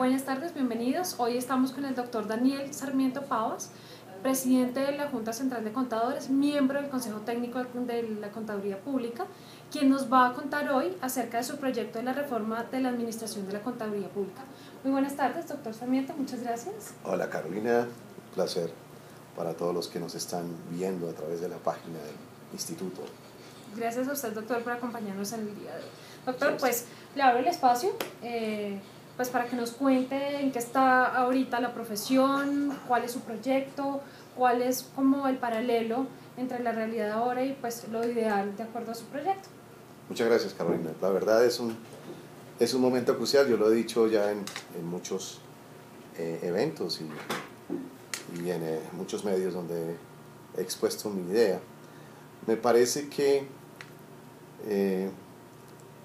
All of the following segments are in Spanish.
Buenas tardes, bienvenidos. Hoy estamos con el doctor Daniel Sarmiento Pavas, presidente de la Junta Central de Contadores, miembro del Consejo Técnico de la Contaduría Pública, quien nos va a contar hoy acerca de su proyecto de la reforma de la Administración de la Contaduría Pública. Muy buenas tardes, doctor Sarmiento, muchas gracias. Hola Carolina, un placer para todos los que nos están viendo a través de la página del Instituto. Gracias a usted, doctor, por acompañarnos en el día de hoy. Doctor, pues le abro el espacio pues para que nos cuente en qué está ahorita la profesión, cuál es su proyecto, cuál es como el paralelo entre la realidad ahora y pues lo ideal de acuerdo a su proyecto. Muchas gracias, Carolina. La verdad es un momento crucial, yo lo he dicho ya en muchos eventos y en muchos medios donde he expuesto mi idea. Me parece que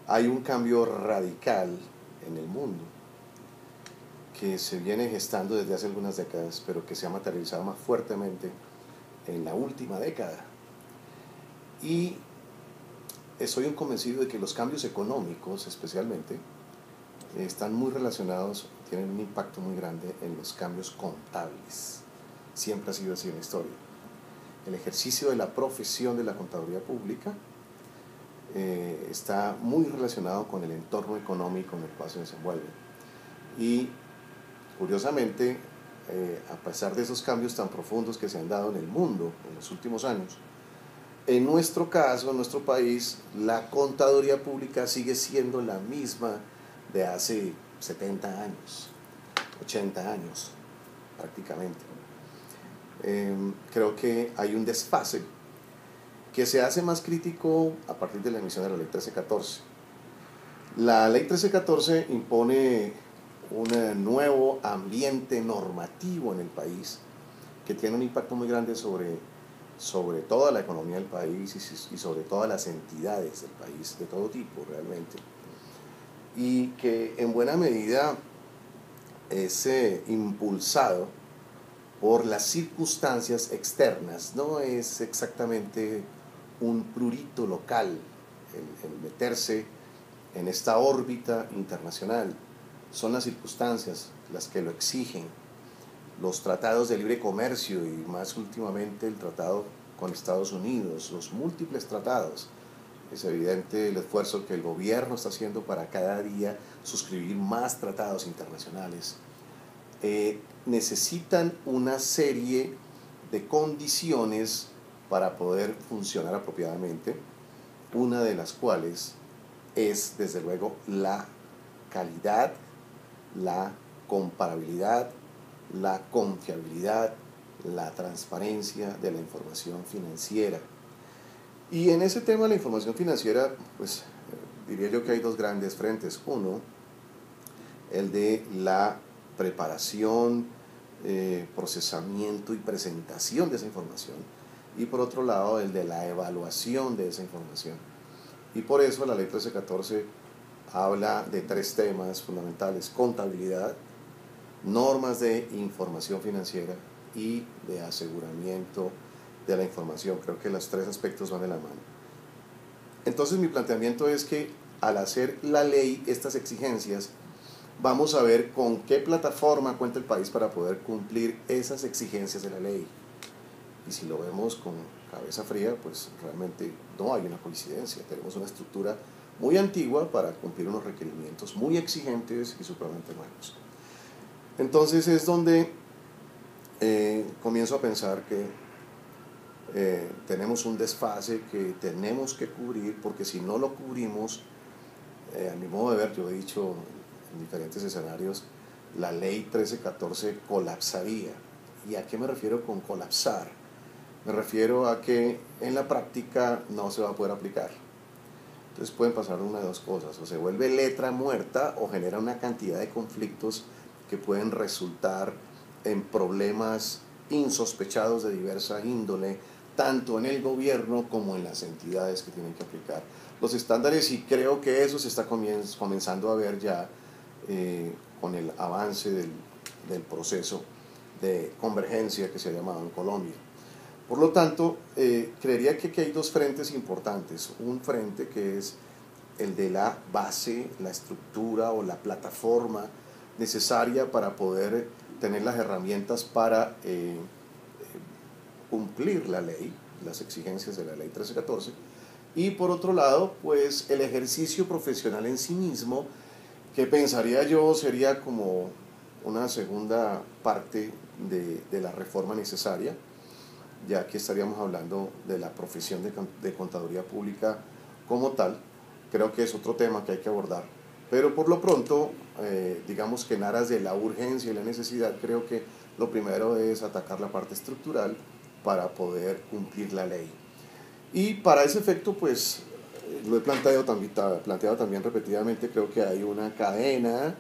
hay un cambio radical en el mundo que se viene gestando desde hace algunas décadas, pero que se ha materializado más fuertemente en la última década. Y soy un convencido de que los cambios económicos, especialmente, están muy relacionados, tienen un impacto muy grande en los cambios contables. Siempre ha sido así en la historia. El ejercicio de la profesión de la contaduría pública está muy relacionado con el entorno económico en el cual se desenvuelve. Y curiosamente, a pesar de esos cambios tan profundos que se han dado en el mundo en los últimos años, en nuestro caso, en nuestro país, la contaduría pública sigue siendo la misma de hace 70 años, 80 años prácticamente. Creo que hay un desfase que se hace más crítico a partir de la emisión de la Ley 1314. La Ley 1314 impone un nuevo ambiente normativo en el país que tiene un impacto muy grande sobre toda la economía del país y sobre todas las entidades del país, de todo tipo realmente, y que en buena medida es impulsado por las circunstancias externas. No es exactamente un prurito local el meterse en esta órbita internacional. Son las circunstancias las que lo exigen. Los tratados de libre comercio y más últimamente el tratado con Estados Unidos, los múltiples tratados. Es evidente el esfuerzo que el gobierno está haciendo para cada día suscribir más tratados internacionales. Necesitan una serie de condiciones para poder funcionar apropiadamente, una de las cuales es, desde luego, la calidad, la comparabilidad, la confiabilidad, la transparencia de la información financiera. Y en ese tema de la información financiera, pues diría yo que hay dos grandes frentes. Uno, el de la preparación, procesamiento y presentación de esa información, y por otro lado el de la evaluación de esa información. Y por eso la Ley 1314 habla de tres temas fundamentales: contabilidad, normas de información financiera y de aseguramiento de la información. Creo que los tres aspectos van de la mano. Entonces mi planteamiento es que al hacer la ley estas exigencias, vamos a ver con qué plataforma cuenta el país para poder cumplir esas exigencias de la ley. Y si lo vemos con cabeza fría, pues realmente no hay una coincidencia. Tenemos una estructura muy antigua para cumplir unos requerimientos muy exigentes y supremamente nuevos. Entonces es donde comienzo a pensar que tenemos un desfase que tenemos que cubrir, porque si no lo cubrimos, a mi modo de ver, yo he dicho en diferentes escenarios, la ley 1314 colapsaría. ¿Y a qué me refiero con colapsar? Me refiero a que en la práctica no se va a poder aplicar. Entonces pueden pasar una de dos cosas: o se vuelve letra muerta o genera una cantidad de conflictos que pueden resultar en problemas insospechados de diversa índole, tanto en el gobierno como en las entidades que tienen que aplicar los estándares. Y creo que eso se está comenzando a ver ya con el avance del proceso de convergencia que se ha llamado en Colombia. Por lo tanto, creería que aquí hay dos frentes importantes. Un frente que es el de la base, la estructura o la plataforma necesaria para poder tener las herramientas para cumplir la ley, las exigencias de la ley 1314, y por otro lado, pues el ejercicio profesional en sí mismo, que pensaría yo sería como una segunda parte de la reforma necesaria, ya que estaríamos hablando de la profesión de contaduría pública como tal. Creo que es otro tema que hay que abordar, pero por lo pronto, digamos que en aras de la urgencia y la necesidad, creo que lo primero es atacar la parte estructural para poder cumplir la ley. Y para ese efecto, pues, lo he planteado también repetidamente, creo que hay una cadena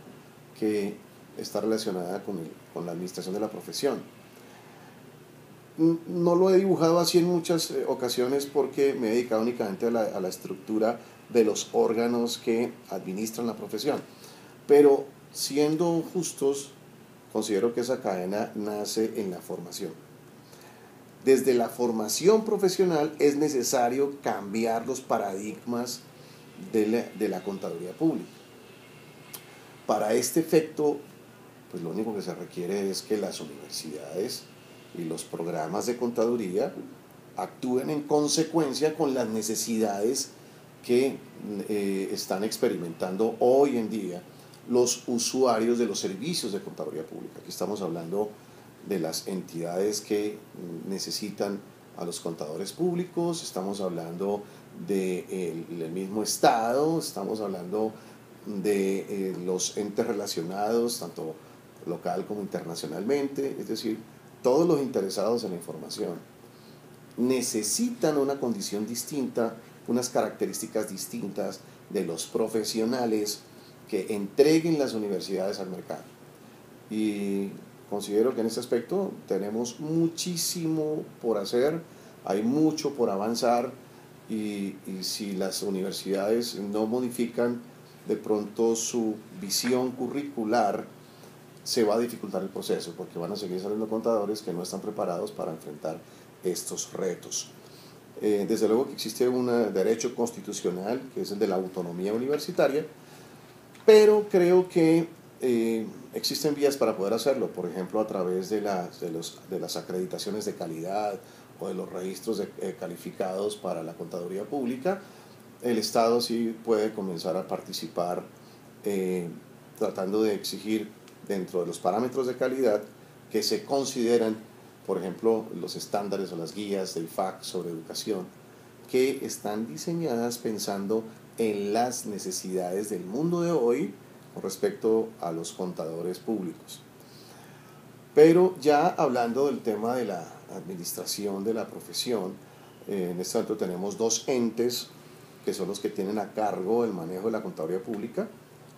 que está relacionada con la administración de la profesión. No lo he dibujado así en muchas ocasiones porque me he dedicado únicamente a la estructura de los órganos que administran la profesión. Pero siendo justos, considero que esa cadena nace en la formación. Desde la formación profesional es necesario cambiar los paradigmas de la contaduría pública. Para este efecto, pues lo único que se requiere es que las universidades y los programas de contaduría actúen en consecuencia con las necesidades que están experimentando hoy en día los usuarios de los servicios de contaduría pública. Aquí estamos hablando de las entidades que necesitan a los contadores públicos, estamos hablando del mismo Estado, estamos hablando de los entes relacionados, tanto local como internacionalmente, es decir, todos los interesados en la información necesitan una condición distinta, unas características distintas de los profesionales que entreguen las universidades al mercado. Y considero que en este aspecto tenemos muchísimo por hacer, hay mucho por avanzar, y si las universidades no modifican de pronto su visión curricular, se va a dificultar el proceso, porque van a seguir saliendo contadores que no están preparados para enfrentar estos retos. Desde luego que existe un derecho constitucional, que es el de la autonomía universitaria, pero creo que existen vías para poder hacerlo, por ejemplo a través de las acreditaciones de calidad o de los registros calificados para la contaduría pública. El Estado sí puede comenzar a participar tratando de exigir dentro de los parámetros de calidad que se consideran, por ejemplo, los estándares o las guías del IFAC sobre educación, que están diseñadas pensando en las necesidades del mundo de hoy con respecto a los contadores públicos. Pero ya hablando del tema de la administración de la profesión, en este momento tenemos dos entes que son los que tienen a cargo el manejo de la contaduría pública.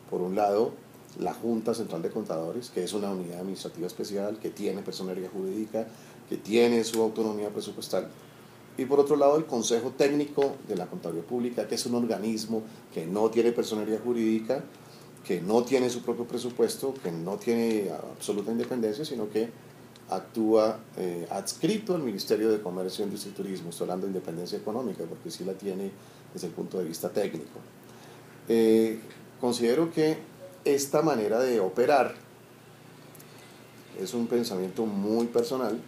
Por un lado, la Junta Central de Contadores, que es una unidad administrativa especial, que tiene personería jurídica, que tiene su autonomía presupuestal. Y por otro lado, el Consejo Técnico de la Contaduría Pública, que es un organismo que no tiene personería jurídica, que no tiene su propio presupuesto, que no tiene absoluta independencia, sino que actúa adscrito al Ministerio de Comercio, Industria y Turismo. Estoy hablando de independencia económica, porque sí la tiene desde el punto de vista técnico. Considero que esta manera de operar es un pensamiento muy personal,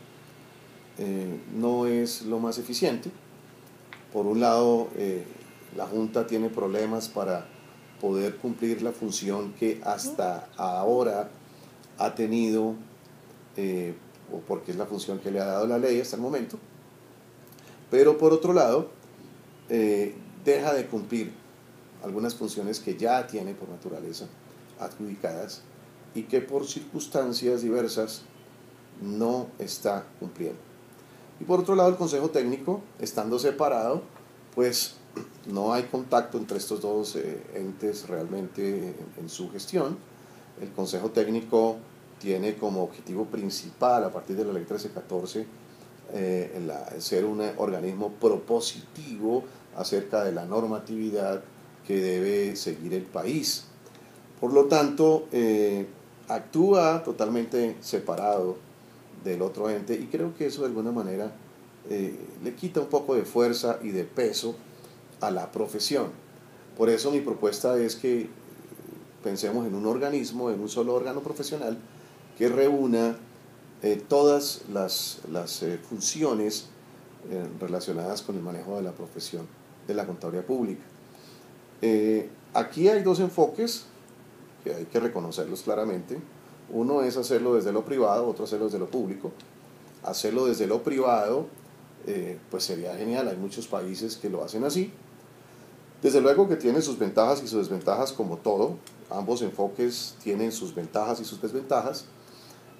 no es lo más eficiente. Por un lado, la Junta tiene problemas para poder cumplir la función que hasta ahora ha tenido, o porque es la función que le ha dado la ley hasta el momento, pero por otro lado, deja de cumplir algunas funciones que ya tiene por naturaleza adjudicadas y que por circunstancias diversas no está cumpliendo. Y por otro lado, el Consejo Técnico, estando separado, pues no hay contacto entre estos dos entes realmente en su gestión. El Consejo Técnico tiene como objetivo principal, a partir de la ley 1314, ser un organismo propositivo acerca de la normatividad que debe seguir el país. Por lo tanto, actúa totalmente separado del otro ente, y creo que eso de alguna manera le quita un poco de fuerza y de peso a la profesión. Por eso mi propuesta es que pensemos en un organismo, en un solo órgano profesional que reúna todas las funciones relacionadas con el manejo de la profesión de la contaduría pública. Aquí hay dos enfoques que hay que reconocerlos claramente. Uno es hacerlo desde lo privado, otro hacerlo desde lo público. Hacerlo desde lo privado pues sería genial, hay muchos países que lo hacen así. Desde luego que tiene sus ventajas y sus desventajas como todo, ambos enfoques tienen sus ventajas y sus desventajas,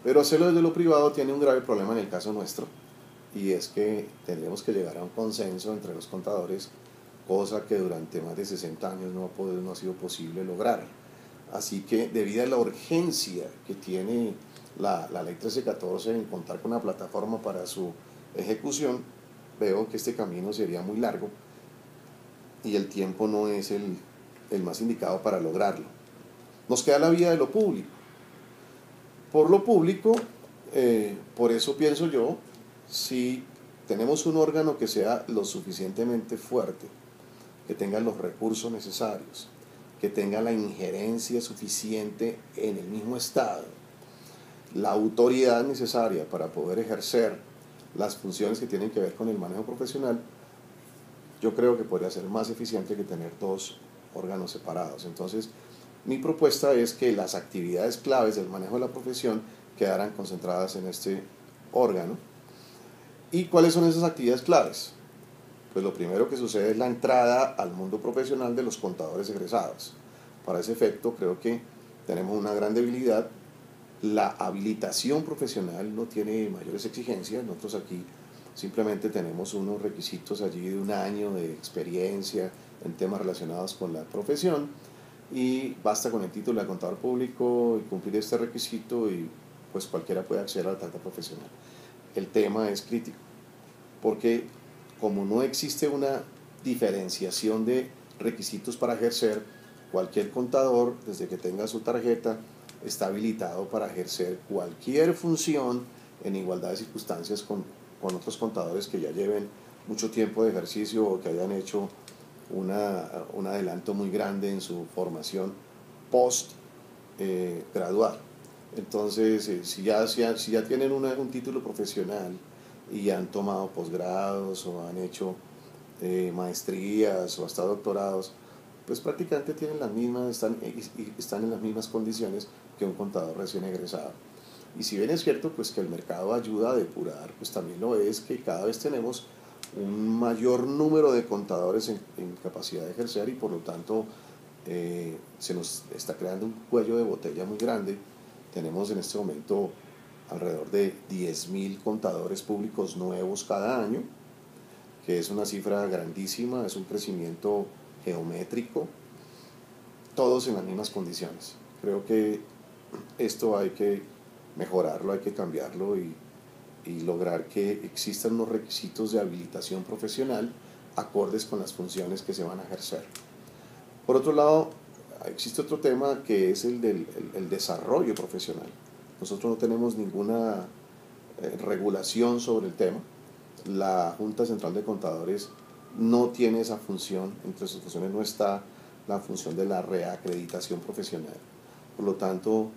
pero hacerlo desde lo privado tiene un grave problema en el caso nuestro, y es que tendríamos que llegar a un consenso entre los contadores, cosa que durante más de 60 años no ha sido posible lograr. Así que debido a la urgencia que tiene la ley 1314 en contar con una plataforma para su ejecución, veo que este camino sería muy largo y el tiempo no es el más indicado para lograrlo. Nos queda la vía de lo público. Por lo público, por eso pienso yo, si tenemos un órgano que sea lo suficientemente fuerte, que tenga los recursos necesarios, que tenga la injerencia suficiente en el mismo Estado, la autoridad necesaria para poder ejercer las funciones que tienen que ver con el manejo profesional, yo creo que podría ser más eficiente que tener dos órganos separados. Entonces, mi propuesta es que las actividades claves del manejo de la profesión quedaran concentradas en este órgano. ¿Y cuáles son esas actividades claves? Pues lo primero que sucede es la entrada al mundo profesional de los contadores egresados. Para ese efecto, creo que tenemos una gran debilidad. La habilitación profesional no tiene mayores exigencias. Nosotros aquí simplemente tenemos unos requisitos allí de 1 año de experiencia en temas relacionados con la profesión, y basta con el título de contador público y cumplir este requisito y pues cualquiera puede acceder a la tarjeta profesional. El tema es crítico, porque como no existe una diferenciación de requisitos para ejercer, cualquier contador, desde que tenga su tarjeta, está habilitado para ejercer cualquier función en igualdad de circunstancias con otros contadores que ya lleven mucho tiempo de ejercicio o que hayan hecho un adelanto muy grande en su formación post graduar. Entonces, si ya tienen un título profesional y han tomado posgrados o han hecho maestrías o hasta doctorados, pues prácticamente tienen las mismas, están en las mismas condiciones que un contador recién egresado. Y si bien es cierto pues que el mercado ayuda a depurar, pues también lo es que cada vez tenemos un mayor número de contadores en capacidad de ejercer, y por lo tanto se nos está creando un cuello de botella muy grande. Tenemos en este momento alrededor de 10.000 contadores públicos nuevos cada año, que es una cifra grandísima, es un crecimiento geométrico, todos en las mismas condiciones. Creo que esto hay que mejorarlo, hay que cambiarlo y lograr que existan unos requisitos de habilitación profesional acordes con las funciones que se van a ejercer. Por otro lado, existe otro tema que es el del desarrollo profesional. Nosotros no tenemos ninguna regulación sobre el tema. La Junta Central de Contadores no tiene esa función, entre sus funciones no está la función de la reacreditación profesional. Por lo tanto,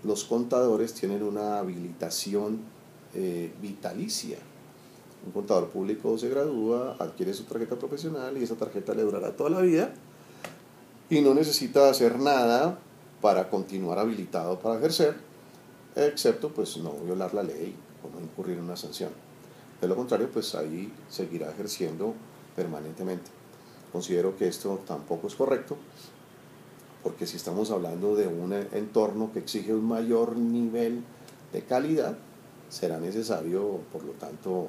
los contadores tienen una habilitación vitalicia. Un contador público se gradúa, adquiere su tarjeta profesional y esa tarjeta le durará toda la vida y no necesita hacer nada para continuar habilitado para ejercer, excepto pues no violar la ley o no incurrir en una sanción. De lo contrario, pues ahí seguirá ejerciendo permanentemente. Considero que esto tampoco es correcto, porque si estamos hablando de un entorno que exige un mayor nivel de calidad, será necesario, por lo tanto,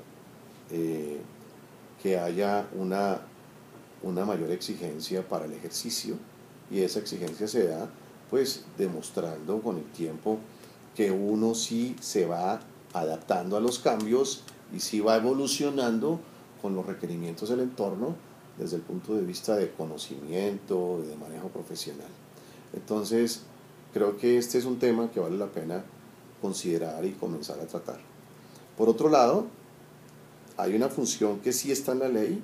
que haya una mayor exigencia para el ejercicio, y esa exigencia se da pues demostrando con el tiempo que uno sí se va adaptando a los cambios y sí va evolucionando con los requerimientos del entorno desde el punto de vista de conocimiento y de manejo profesional. Entonces, creo que este es un tema que vale la pena considerar y comenzar a tratar. Por otro lado, hay una función que sí está en la ley,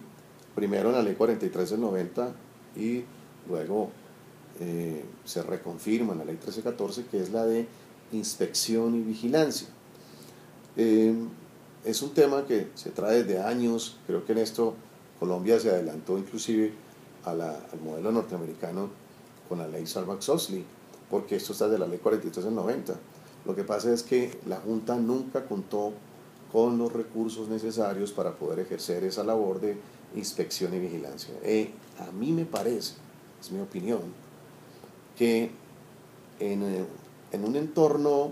primero en la ley 43 del 90 y luego se reconfirma en la ley 1314, que es la de inspección y vigilancia. Es un tema que se trae desde años. Creo que en esto Colombia se adelantó inclusive al modelo norteamericano con la ley Sarbanes-Oxley, porque esto está de la ley 43 del 90. Lo que pasa es que la Junta nunca contó con los recursos necesarios para poder ejercer esa labor de inspección y vigilancia. A mí me parece, es mi opinión, que en un entorno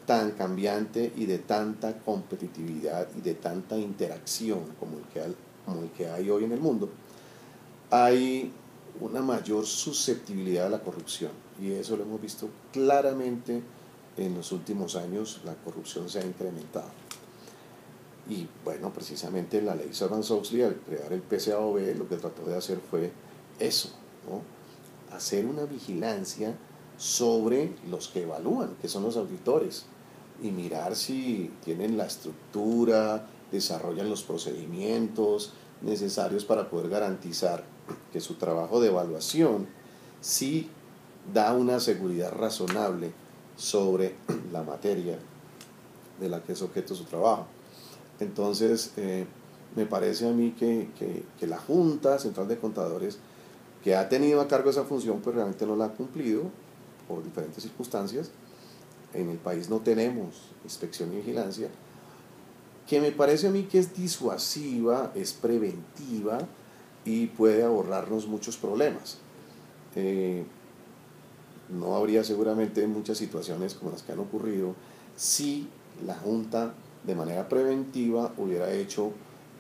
tan cambiante y de tanta competitividad y de tanta interacción como el que hay hoy en el mundo, hay una mayor susceptibilidad a la corrupción, y eso lo hemos visto claramente en los últimos años. La corrupción se ha incrementado. Y bueno, precisamente la ley Sarbanes-Oxley, al crear el PCAOB, lo que trató de hacer fue eso, ¿no? Hacer una vigilancia sobre los que evalúan, que son los auditores, y mirar si tienen la estructura, desarrollan los procedimientos necesarios para poder garantizar que su trabajo de evaluación sí da una seguridad razonable sobre la materia de la que es objeto su trabajo. Entonces, me parece a mí que la Junta Central de Contadores, que ha tenido a cargo esa función, pues realmente no la ha cumplido por diferentes circunstancias. En el país no tenemos inspección y vigilancia, que me parece a mí que es disuasiva, es preventiva y puede ahorrarnos muchos problemas. No habría seguramente muchas situaciones como las que han ocurrido si la Junta de manera preventiva hubiera hecho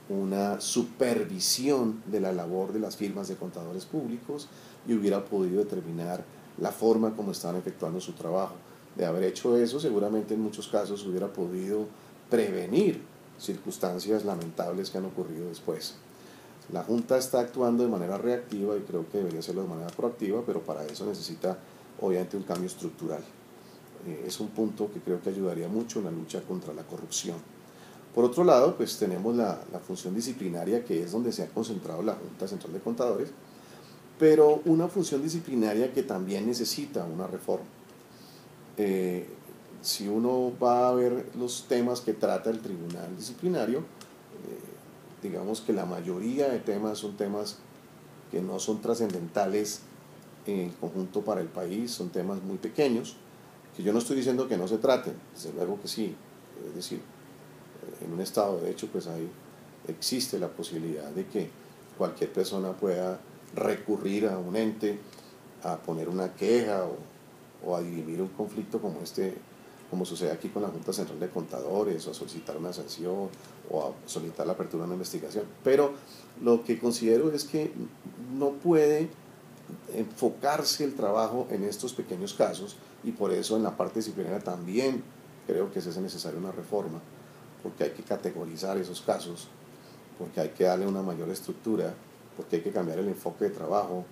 una supervisión de la labor de las firmas de contadores públicos y hubiera podido determinar la forma como estaban efectuando su trabajo. De haber hecho eso, seguramente en muchos casos hubiera podido prevenir circunstancias lamentables que han ocurrido después. La Junta está actuando de manera reactiva y creo que debería hacerlo de manera proactiva, pero para eso necesita obviamente un cambio estructural. Es un punto que creo que ayudaría mucho en la lucha contra la corrupción. Por otro lado, pues tenemos la función disciplinaria, que es donde se ha concentrado la Junta Central de Contadores, pero una función disciplinaria que también necesita una reforma. Si uno va a ver los temas que trata el Tribunal Disciplinario, digamos que la mayoría de temas son temas que no son trascendentales en conjunto para el país, son temas muy pequeños, que yo no estoy diciendo que no se traten, desde luego que sí. Es decir, en un Estado de Derecho pues existe la posibilidad de que cualquier persona pueda recurrir a un ente a poner una queja o a dirimir un conflicto como como sucede aquí con la Junta Central de Contadores, o a solicitar una sanción o a solicitar la apertura de una investigación. Pero lo que considero es que no puede enfocarse el trabajo en estos pequeños casos, y por eso en la parte disciplinaria también creo que es necesaria una reforma, porque hay que categorizar esos casos, porque hay que darle una mayor estructura, porque hay que cambiar el enfoque de trabajo,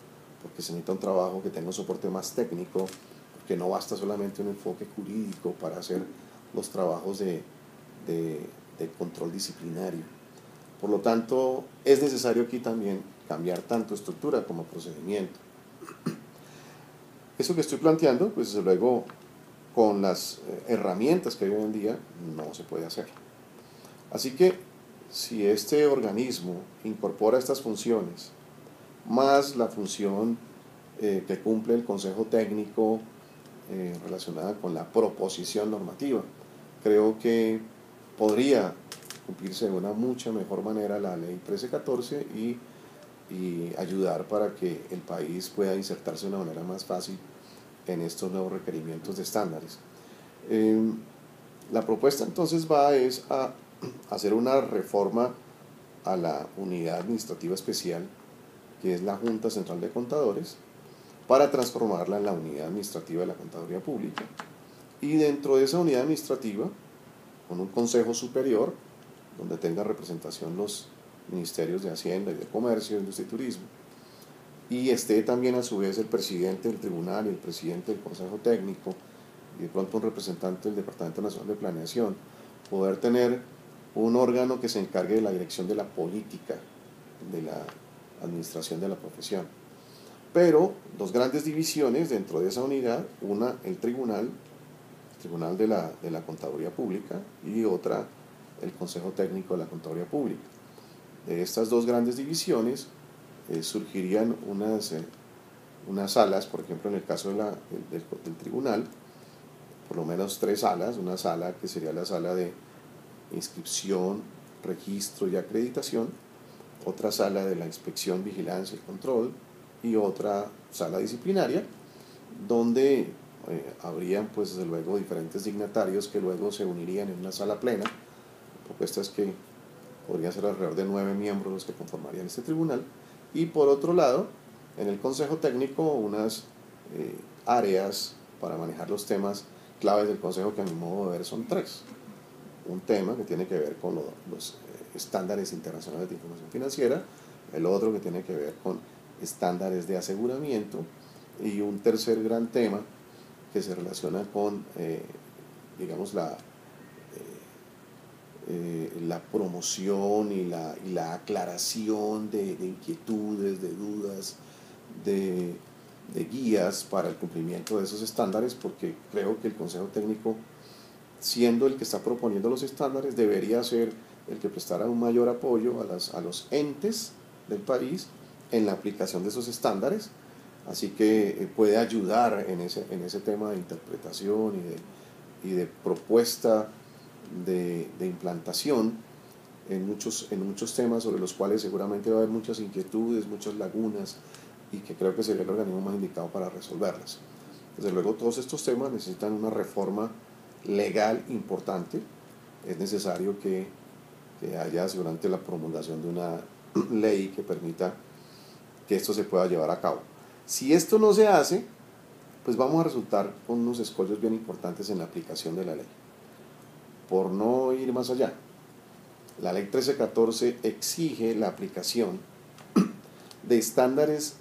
porque se necesita un trabajo que tenga un soporte más técnico, porque no basta solamente un enfoque jurídico para hacer los trabajos de control disciplinario. Por lo tanto, es necesario aquí también cambiar tanto estructura como procedimiento. Eso que estoy planteando, pues desde luego, con las herramientas que hay hoy en día, no se puede hacer. Así que, si este organismo incorpora estas funciones, más la función que cumple el Consejo Técnico relacionada con la proposición normativa, creo que podría cumplirse de una mucha mejor manera la ley 1314 y ayudar para que el país pueda insertarse de una manera más fácil en estos nuevos requerimientos de estándares. La propuesta entonces va a hacer una reforma a la unidad administrativa especial, que es la Junta Central de Contadores, para transformarla en la unidad administrativa de la Contaduría Pública, y dentro de esa unidad administrativa, con un consejo superior, donde tenga representación los ministerios de Hacienda y de Comercio, Industria y Turismo, y esté también a su vez el presidente del tribunal y el presidente del Consejo Técnico, y de pronto un representante del Departamento Nacional de Planeación, poder tener un órgano que se encargue de la dirección de la política de la administración de la profesión. pero dos grandes divisiones dentro de esa unidad, una el tribunal de la Contaduría Pública, y otra el Consejo Técnico de la Contaduría Pública. De estas dos grandes divisiones surgirían unas salas, por ejemplo en el caso del tribunal, por lo menos tres salas, una sala que sería la sala de inscripción, registro y acreditación, otra sala de la inspección, vigilancia y control, y otra sala disciplinaria, donde habrían pues desde luego diferentes dignatarios que luego se unirían en una sala plena. La propuesta es que podrían ser alrededor de 9 miembros los que conformarían este tribunal, y por otro lado en el Consejo Técnico unas áreas para manejar los temas claves del Consejo, que a mi modo de ver son tres. Un tema que tiene que ver con los estándares internacionales de información financiera, el otro que tiene que ver con estándares de aseguramiento, y un tercer gran tema que se relaciona con digamos la promoción y la aclaración de inquietudes, de dudas, de guías para el cumplimiento de esos estándares, porque creo que el Consejo Técnico, siendo el que está proponiendo los estándares, debería ser el que prestara un mayor apoyo a los entes del país en la aplicación de esos estándares, así que puede ayudar en ese tema de interpretación y de propuesta de implantación en muchos temas sobre los cuales seguramente va a haber muchas inquietudes, muchas lagunas, y que creo que sería el organismo más indicado para resolverlas. Desde luego todos estos temas necesitan una reforma legal importante. Es necesario que haya seguramente la promulgación de una ley que permita que esto se pueda llevar a cabo. Si esto no se hace, pues vamos a resultar con unos escollos bien importantes en la aplicación de la ley. Por no ir más allá, la ley 1314 exige la aplicación de estándares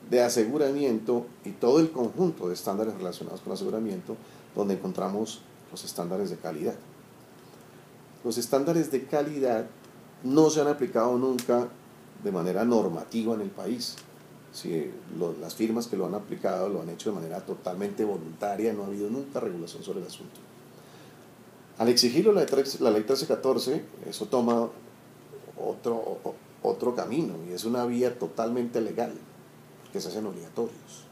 de aseguramiento y todo el conjunto de estándares relacionados con aseguramiento, donde encontramos los estándares de calidad. Los estándares de calidad no se han aplicado nunca de manera normativa en el país. Si las firmas que lo han aplicado lo han hecho de manera totalmente voluntaria, no ha habido nunca regulación sobre el asunto. Al exigirlo la ley 1314, eso toma otro camino, y es una vía totalmente legal, que se hacen obligatorios.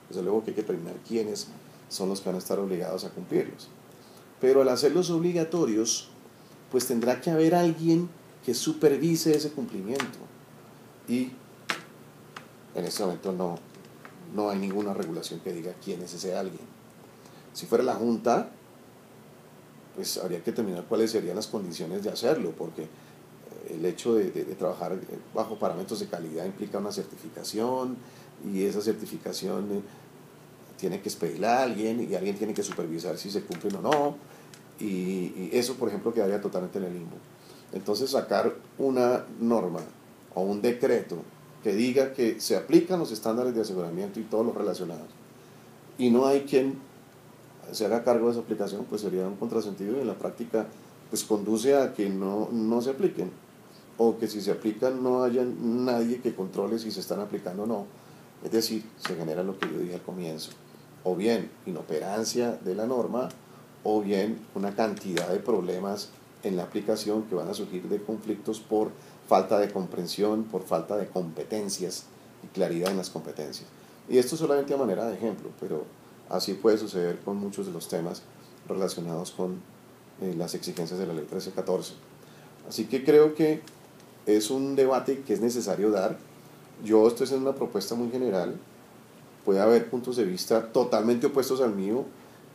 Desde luego que hay que determinar quiénes son los que van a estar obligados a cumplirlos. Pero al hacerlos obligatorios, pues tendrá que haber alguien que supervise ese cumplimiento. Y en este momento no hay ninguna regulación que diga quién es ese alguien. Si fuera la Junta, pues habría que determinar cuáles serían las condiciones de hacerlo, porque el hecho de trabajar bajo parámetros de calidad implica una certificación, y esa certificación tiene que expedirla a alguien, y alguien tiene que supervisar si se cumplen o no, y eso, por ejemplo, quedaría totalmente en el limbo. Entonces, sacar una norma o un decreto que diga que se aplican los estándares de aseguramiento y todos los relacionados, y no hay quien se haga cargo de esa aplicación, pues sería un contrasentido, y en la práctica pues conduce a que no se apliquen, o que si se aplican no haya nadie que controle si se están aplicando o no. Es decir, se genera lo que yo dije al comienzo, o bien inoperancia de la norma, o bien una cantidad de problemas en la aplicación que van a surgir de conflictos por falta de comprensión, por falta de competencias y claridad en las competencias. Y esto solamente a manera de ejemplo, pero así puede suceder con muchos de los temas relacionados con las exigencias de la ley 1314. Así que creo que es un debate que es necesario dar. Yo estoy haciendo una propuesta muy general, puede haber puntos de vista totalmente opuestos al mío,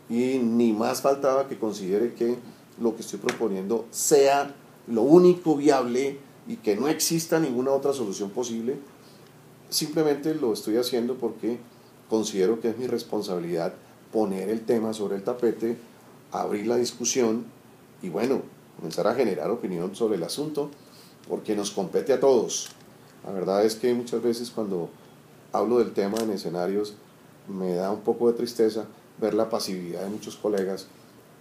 y ni más faltaba que considere que lo que estoy proponiendo sea lo único viable y que no exista ninguna otra solución posible. Simplemente lo estoy haciendo porque considero que es mi responsabilidad poner el tema sobre el tapete, abrir la discusión y bueno, comenzar a generar opinión sobre el asunto, porque nos compete a todos. La verdad es que muchas veces cuando hablo del tema en escenarios me da un poco de tristeza ver la pasividad de muchos colegas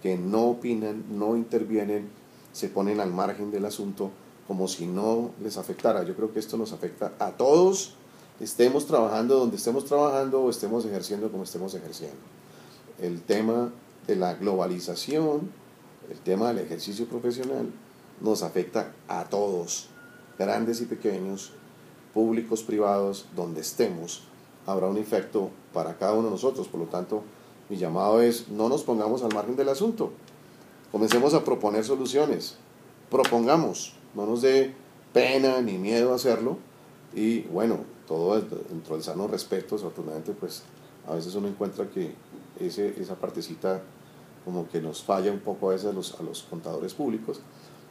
que no opinan, no intervienen, se ponen al margen del asunto como si no les afectara. Yo creo que esto nos afecta a todos, estemos trabajando donde estemos trabajando o estemos ejerciendo como estemos ejerciendo. El tema de la globalización, el tema del ejercicio profesional, nos afecta a todos, grandes y pequeños, públicos, privados, donde estemos, habrá un efecto para cada uno de nosotros. Por lo tanto, mi llamado es, no nos pongamos al margen del asunto, comencemos a proponer soluciones, propongamos, no nos dé pena ni miedo hacerlo, y bueno, todo dentro del sano respeto. Desafortunadamente, pues a veces uno encuentra que esa partecita como que nos falla un poco a veces a los contadores públicos,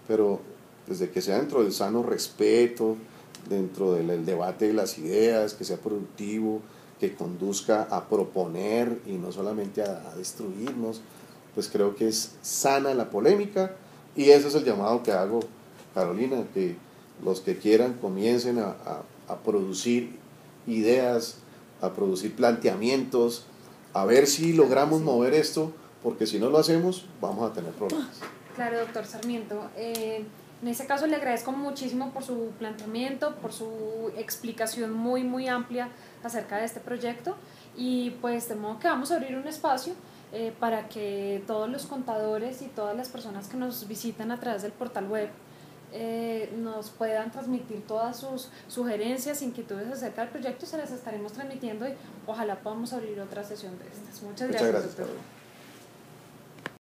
pero desde que sea dentro del sano respeto, dentro del debate de las ideas, que sea productivo, que conduzca a proponer y no solamente a destruirnos, pues creo que es sana la polémica, y ese es el llamado que hago, Carolina, que los que quieran comiencen a producir ideas, a producir planteamientos, a ver si logramos mover esto, porque si no lo hacemos vamos a tener problemas. Claro, doctor Sarmiento. En ese caso le agradezco muchísimo por su planteamiento, por su explicación muy, muy amplia acerca de este proyecto, y pues de modo que vamos a abrir un espacio para que todos los contadores y todas las personas que nos visitan a través del portal web nos puedan transmitir todas sus sugerencias, inquietudes acerca del proyecto, y se las estaremos transmitiendo, y ojalá podamos abrir otra sesión de estas. Muchas gracias, Gracias, doctor. Carolina.